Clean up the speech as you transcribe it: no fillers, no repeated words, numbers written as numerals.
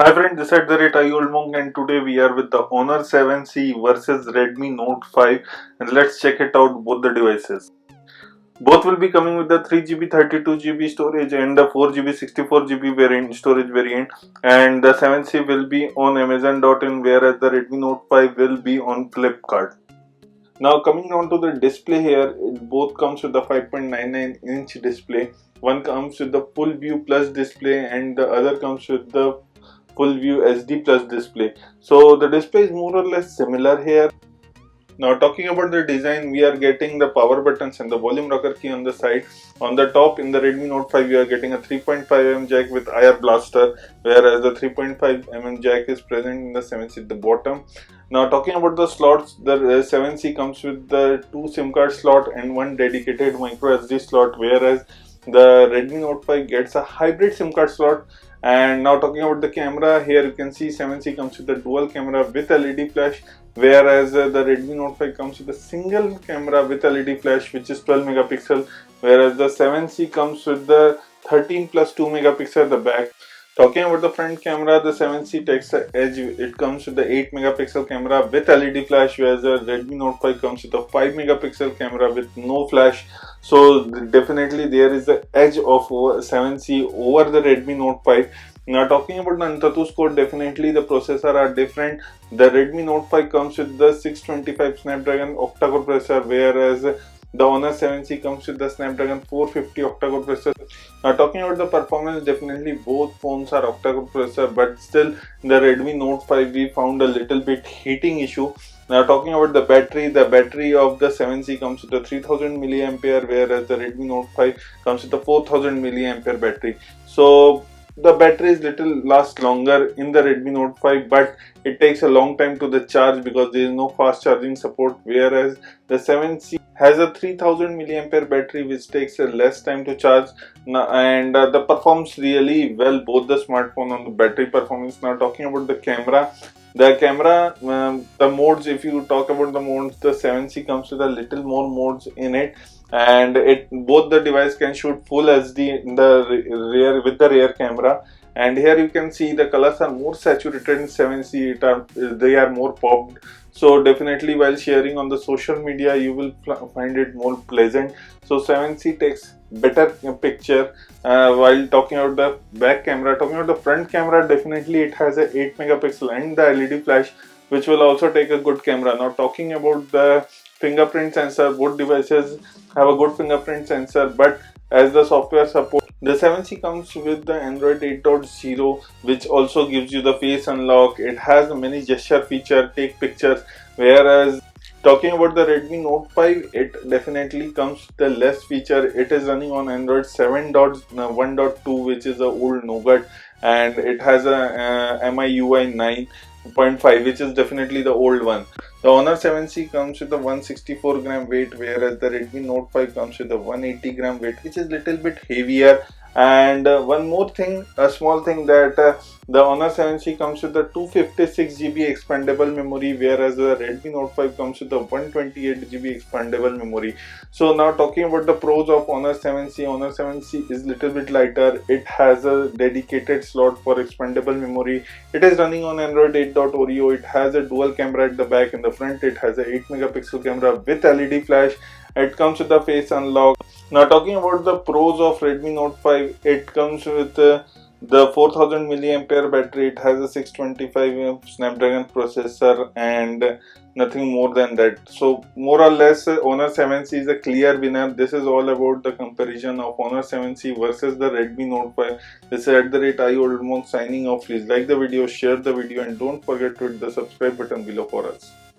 Hi friends, this is the rate I old monk and today we are with the Honor 7C versus Redmi Note 5 and let's check it out both the devices. Both will be coming with the 3GB 32GB storage and the 4GB 64GB variant storage variant, and the 7C will be on Amazon.in whereas the Redmi Note 5 will be on Flipkart. Now coming on to the display here, it both comes with the 5.99-inch display. One comes with the full view plus display and the other comes with the full view SD plus display. So the display is more or less similar here. Now talking about the design, we are getting the power buttons and the volume rocker key on the side. On the top in the Redmi Note 5 we are getting a 3.5mm jack with IR blaster, whereas the 3.5mm jack is present in the 7C at the bottom. Now talking about the slots, the 7C comes with the 2 SIM card slot and one dedicated micro SD slot, whereas the Redmi Note 5 gets a hybrid SIM card slot. And now talking about the camera, here you can see 7C comes with a dual camera with LED flash, whereas the Redmi Note 5 comes with a single camera with LED flash which is 12 megapixel, whereas the 7C comes with the 13 plus 2 megapixel at the back. Talking about the front camera, the 7C takes the edge. It comes with the 8 megapixel camera with LED flash, whereas the Redmi Note 5 comes with a 5 megapixel camera with no flash. So definitely there is the edge of 7C over the Redmi Note 5. Now talking about the AnTuTu score, definitely the processor are different. The Redmi Note 5 comes with the 625 Snapdragon octa-core processor, whereas the Honor 7C comes with the Snapdragon 450 octa-core processor. Now talking about the performance, definitely both phones are octa-core processor, but still the Redmi Note 5 we found a little bit heating issue. Now talking about the battery of the 7C comes with a 3000 mAh, whereas the Redmi Note 5 comes with a 4000 mAh battery. So the battery is little lasts longer in the Redmi Note 5, but it takes a long time to the charge because there is no fast charging support, whereas the 7C has a 3000 mAh battery which takes a less time to charge. And the performs really well, both the smartphone on the battery performance. Now talking about the camera, the modes, if you talk about the modes, the 7C comes with a little more modes in it, and both the device can shoot full HD in the rear with the rear camera. And here you can see the colors are more saturated in 7C, they are more popped. So definitely while sharing on the social media you will find it more pleasant. So 7C takes better picture. While talking about the back camera, talking about the front camera, definitely it has a 8 megapixel and the LED flash which will also take a good camera. Now talking about the fingerprint sensor, both devices have a good fingerprint sensor, but as the software support, the 7C comes with the Android 8.0 which also gives you the face unlock. It has a many gesture feature, take pictures, whereas talking about the Redmi Note 5, it definitely comes with the less feature. It is running on Android 7.1.2 which is a old nougat, and it has a MIUI 9.5 which is definitely the old one. The Honor 7C comes with a 164 gram weight, whereas the Redmi Note 5 comes with a 180 gram weight, which is little bit heavier. And one more thing, a small thing, that the Honor 7C comes with a 256GB expandable memory, whereas the Redmi Note 5 comes with a 128GB expandable memory. So now talking about the pros of Honor 7C, Honor 7C is little bit lighter. It has a dedicated slot for expandable memory. It is running on Android 8.0. It has a dual camera at the back. In the front it has a 8 megapixel camera with LED flash. It comes with the face unlock. Now talking about the pros of Redmi Note 5, it comes with the 4000 mAh battery. It has a 625 Snapdragon processor and nothing more than that. So more or less Honor 7C is a clear winner. This is all about the comparison of Honor 7C versus the Redmi Note 5. This is at the rate I old monk signing off. Please like the video, share the video, and don't forget to hit the subscribe button below for us.